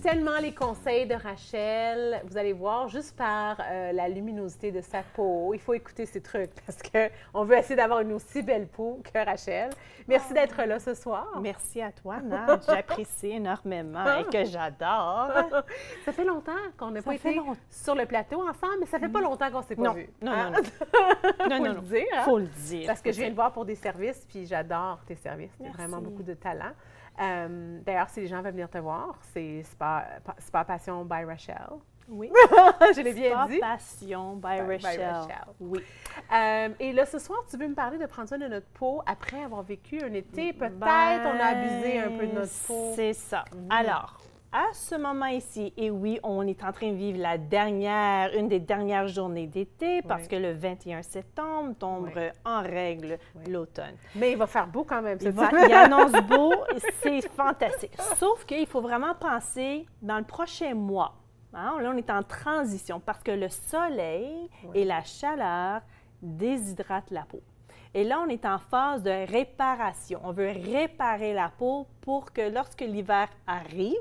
tellement les conseils de Rachel. Vous allez voir, juste par la luminosité de sa peau, il faut écouter ces trucs parce qu'on veut essayer d'avoir une aussi belle peau que Rachel. Merci d'être là ce soir. Merci à toi, Nat. J'apprécie énormément et que j'adore. Ça fait longtemps qu'on n'a pas été sur le plateau ensemble, mais ça fait pas longtemps qu'on s'est pas vu. Non. Faut le dire. Hein? Faut le dire. Parce que je viens de voir pour des services, puis j'adore tes services. Tu as vraiment beaucoup de talent. D'ailleurs, si les gens veulent venir te voir, c'est Spa Passion by Rachel. Oui. Je l'ai bien dit. Spa Passion by Rachel. Oui. Et là, ce soir, tu veux me parler de prendre soin de notre peau après avoir vécu un été. Peut-être on a abusé un peu de notre peau. C'est ça. Alors, à ce moment ici, et oui, on est en train de vivre une des dernières journées d'été parce que le 21 septembre tombe en règle l'automne. Mais il va faire beau quand même. Il annonce beau, c'est fantastique. Sauf qu'il faut vraiment penser dans le prochain mois. Hein? Là, on est en transition parce que le soleil et la chaleur déshydratent la peau. Et là, on est en phase de réparation. On veut réparer la peau pour que lorsque l'hiver arrive,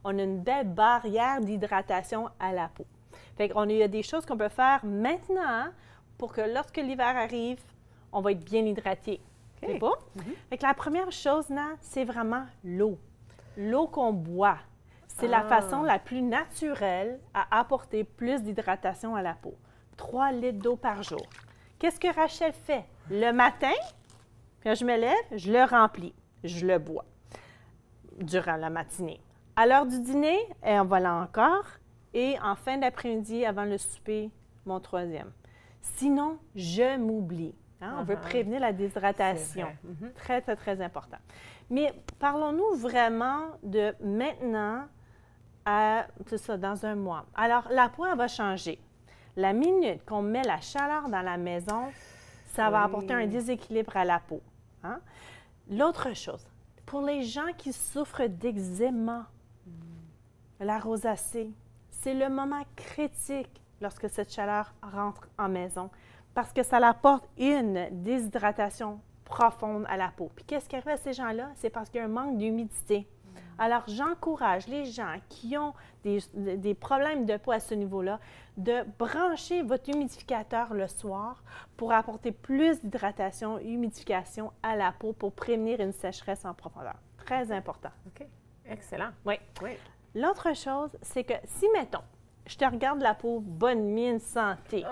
on a une belle barrière d'hydratation à la peau. Fait qu'il y a des choses qu'on peut faire maintenant pour que lorsque l'hiver arrive, on va être bien hydraté. C'est bon? Fait que la première chose, Nat, c'est vraiment l'eau. L'eau qu'on boit. C'est la façon la plus naturelle à apporter plus d'hydratation à la peau. 3 litres d'eau par jour. Qu'est-ce que Rachel fait? Le matin, quand je me lève, je le remplis. Je le bois durant la matinée. À l'heure du dîner, on va là encore. Et en fin d'après-midi, avant le souper, mon 3e. Sinon, je m'oublie. Hein? On veut prévenir la déshydratation. Très, très, très important. Mais parlons-nous vraiment de maintenant à, c'est ça, dans un mois. Alors, la peau, elle va changer. La minute qu'on met la chaleur dans la maison, ça va apporter un déséquilibre à la peau. Hein? L'autre chose, pour les gens qui souffrent d'eczéma, la rosacée, c'est le moment critique lorsque cette chaleur rentre en maison parce que ça apporte une déshydratation profonde à la peau. Puis qu'est-ce qui arrive à ces gens-là? C'est parce qu'il y a un manque d'humidité. Alors, j'encourage les gens qui ont des problèmes de peau à ce niveau-là de brancher votre humidificateur le soir pour apporter plus d'hydratation, humidification à la peau pour prévenir une sécheresse en profondeur. Très important. OK. Excellent. Oui. L'autre chose, c'est que si, mettons, je te regarde la peau, bonne mine, santé.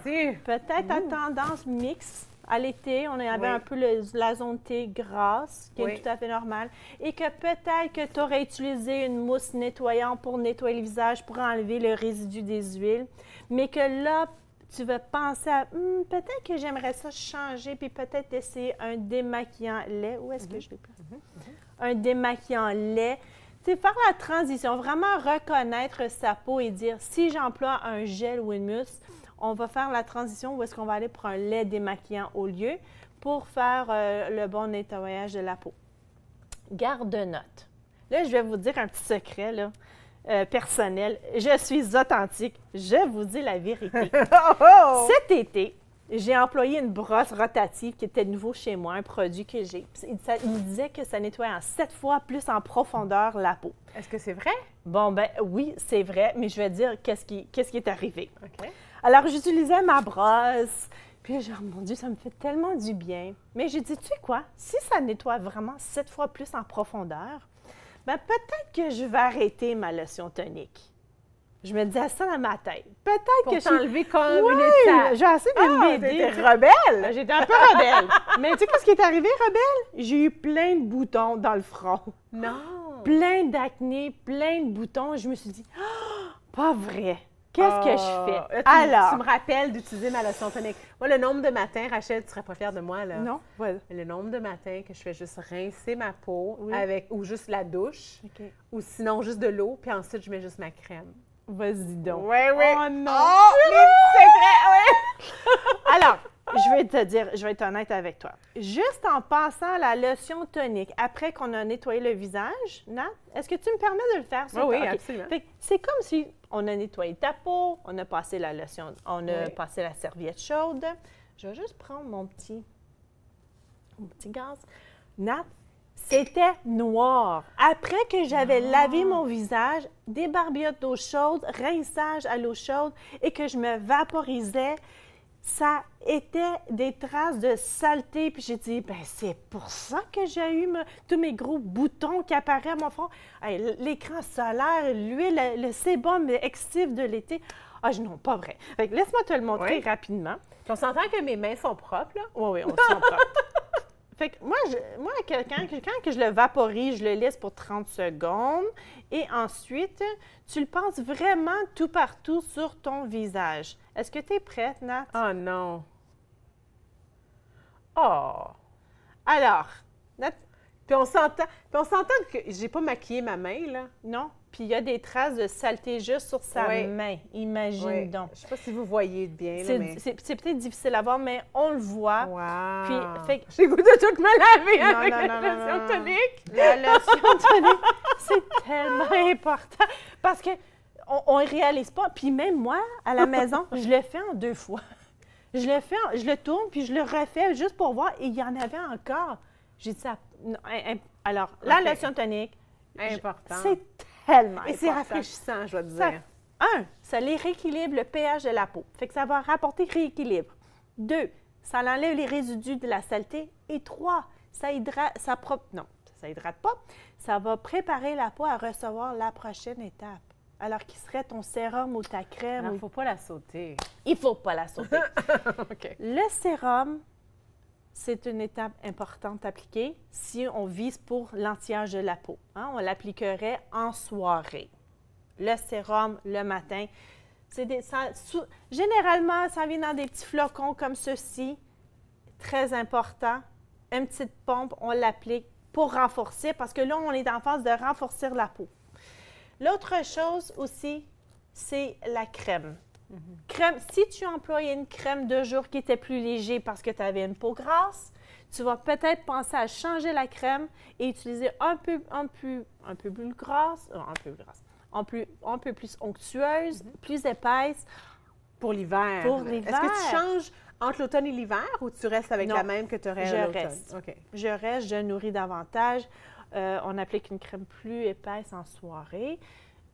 Peut-être à tendance mixte. À l'été, on avait un peu la zone T grasse, qui est tout à fait normale, et que peut-être que tu aurais utilisé une mousse nettoyante pour nettoyer le visage, pour enlever le résidu des huiles, mais que là, tu vas penser à peut-être que j'aimerais ça changer, puis peut-être essayer un démaquillant lait. Où est-ce que je l'ai pris? Un démaquillant lait. C'est faire la transition, vraiment reconnaître sa peau et dire si j'emploie un gel ou une mousse, on va faire la transition où est-ce qu'on va aller pour un lait démaquillant au lieu pour faire le bon nettoyage de la peau. Garde note. Là, je vais vous dire un petit secret là, personnel. Je suis authentique. Je vous dis la vérité. Cet été, j'ai employé une brosse rotative qui était nouveau chez moi, un produit que j'ai. Il me disait que ça nettoyait en 7 fois plus en profondeur la peau. Est-ce que c'est vrai? Bon, ben oui, c'est vrai, mais je vais dire qu'est-ce qui est arrivé. OK. Alors, j'utilisais ma brosse, puis genre, mon Dieu, ça me fait tellement du bien. Mais j'ai dit, tu sais quoi, si ça nettoie vraiment 7 fois plus en profondeur, bien peut-être que je vais arrêter ma lotion tonique. Je me disais ça dans ma tête. Peut-être que je t'enlever comme une étape. J'ai assez de m'aider. T'étais rebelle! J'étais un peu rebelle. Mais tu sais ce qui est arrivé, rebelle? J'ai eu plein de boutons dans le front. Non! Plein d'acné, plein de boutons. Je me suis dit, pas vrai. Qu'est-ce que je fais? Alors, tu me rappelles d'utiliser ma lotion tonique. Moi, le nombre de matins, Rachel, tu ne serais pas fière de moi, là. Non? Ouais. Le nombre de matins que je fais juste rincer ma peau avec ou juste la douche, ou sinon juste de l'eau, puis ensuite, je mets juste ma crème. Vas-y donc. Oui. Oh non! Oh, les secrets, Alors, je vais te dire, je vais être honnête avec toi. Juste en passant la lotion tonique, après qu'on a nettoyé le visage, Nat, est-ce que tu me permets de le faire? Oui, absolument. C'est comme si on a nettoyé ta peau, on a passé la lotion, on a passé la serviette chaude. Je vais juste prendre mon petit gaz. Nat, C'était noir. Après que j'avais lavé mon visage, des barbiottes d'eau chaude, rinçage à l'eau chaude et que je me vaporisais, ça était des traces de saleté. Puis j'ai dit, ben c'est pour ça que j'ai eu tous mes gros boutons qui apparaissent à mon front. Hey, l'écran solaire, l'huile, le sébum excessif de l'été. Ah, non, pas vrai. Fait que laisse-moi te le montrer rapidement. Puis on s'entend que mes mains sont propres, là. Oui, on se sent propre. Fait que moi, quand que je le vaporise, je le laisse pour 30 secondes et ensuite, tu le passes vraiment tout partout sur ton visage. Est-ce que tu es prête, Nat? Oh non. Oh. Alors, Nat, Puis on s'entend que j'ai pas maquillé ma main, là. non? Puis il y a des traces de saleté juste sur sa main. Imagine donc. Je sais pas si vous voyez bien, là, mais... C'est peut-être difficile à voir, mais on le voit. Wow. Puis, fait que- j'ai goût de tout me laver Non, avec non, la non, lotion non. tonique. La lotion tonique, c'est tellement important parce que on ne réalise pas. Puis même moi, à la maison, je le fais en 2 fois. Je le tourne, puis je le refais juste pour voir. Et il y en avait encore. J'ai dit ça. Non, alors, la OK. lotion tonique, Important. c'est tellement Et c'est important. rafraîchissant, je dois te Ça- dire. 1, ça les rééquilibre le pH de la peau. Fait que ça va rapporter rééquilibre. 2, ça enlève les résidus de la saleté. Et 3, ça hydrate, ça hydrate pas. Ça va préparer la peau à recevoir la prochaine étape. Alors qu'il serait ton sérum ou ta crème. Il ne faut pas la sauter. Il faut pas la sauter. OK. Le sérum, c'est une étape importante à appliquer si on vise pour l'anti-âge de la peau. Hein. On l'appliquerait en soirée. Le sérum, le matin. Généralement, ça vient dans des petits flocons comme ceci. Très important. Une petite pompe, on l'applique pour renforcer parce que là, on est en phase de renforcer la peau. L'autre chose aussi, c'est la crème. Crème, si tu employais une crème de jour qui était plus léger parce que tu avais une peau grasse, tu vas peut-être penser à changer la crème et utiliser un peu plus grasse, un peu plus onctueuse, plus épaisse. Pour l'hiver. Pour l'hiver. Est-ce que tu changes entre l'automne et l'hiver ou tu restes avec Non. la même que tu aurais Je à l'automne? reste. OK. Je reste, je nourris davantage. On applique une crème plus épaisse en soirée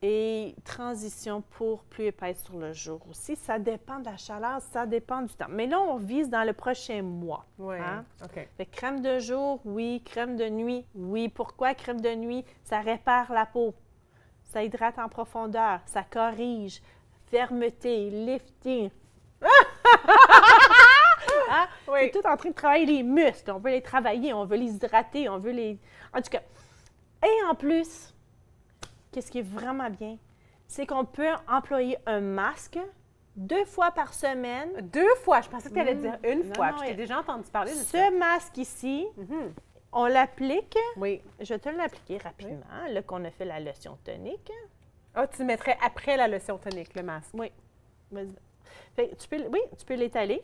et transition pour plus épaisse sur le jour aussi. Ça dépend de la chaleur, ça dépend du temps. Mais là, on vise dans le prochain mois. Oui. Hein? OK. Fait que crème de jour, oui. Crème de nuit, oui. Pourquoi crème de nuit? Ça répare la peau. Ça hydrate en profondeur. Ça corrige. Fermeté, lifting. Hein? Oui. C'est tout en train de travailler les muscles. On veut les travailler, on veut les hydrater, on veut les... En tout cas. Et en plus, qu'est-ce qui est vraiment bien? C'est qu'on peut employer un masque 2 fois par semaine. 2 fois. Je pensais que tu allais dire une Non, fois. non, Puis je t'ai déjà entendu parler de ça. Ce masque ici, Mhm. on l'applique. Oui. Je vais te l'appliquer rapidement, là qu'on a fait la lotion tonique. Ah, tu le mettrais après la lotion tonique, le masque. Oui. Vas-y. Fait que tu peux l'étaler.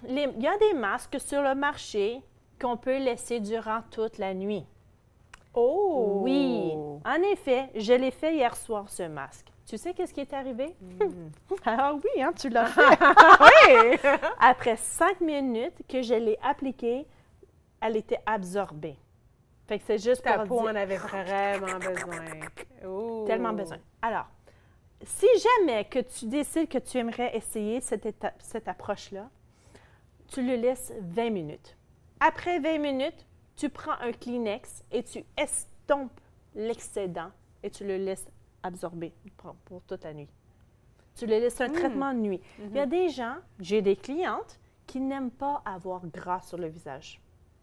Il y a des masques sur le marché qu'on peut laisser durant toute la nuit. Oh! Oui. En effet, je l'ai fait hier soir, ce masque. Tu sais qu'est-ce qui est arrivé? Ah oui, hein, tu l'as fait. Oui! Après 5 minutes que je l'ai appliquée, elle était absorbée. Fait que c'est juste Ta pour peau dire... en avait vraiment besoin. Oh. Tellement besoin. Alors, si jamais que tu décides que tu aimerais essayer cette approche-là, tu le laisses 20 minutes. Après 20 minutes, tu prends un Kleenex et tu estompes l'excédent et tu le laisses absorber pour toute la nuit. Tu le laisses un traitement de nuit. Il y a des gens, j'ai des clientes, qui n'aiment pas avoir gras sur le visage.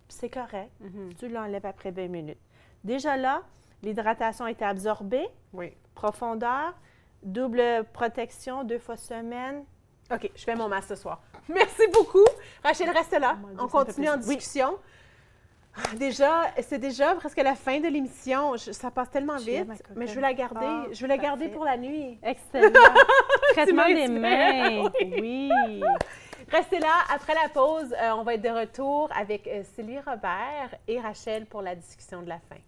C'est correct. Tu l'enlèves après 20 minutes. Déjà là, l'hydratation a été absorbée, Oui. profondeur, double protection 2 fois semaine. OK, je fais mon masque ce soir. Merci beaucoup. Rachel, reste là. mon Dieu, On ça me fait continue en plaisir. Oui. discussion. Déjà, c'est déjà presque la fin de l'émission. Ça passe tellement Tu es vite, ma cocotte. mais je veux la garder. Ah, je veux la garder parfait. pour la nuit. Excellent. Traitement des m'inspires. mains. Oui. Restez là. Après la pause, on va être de retour avec Célie Robert et Rachel pour la discussion de la fin.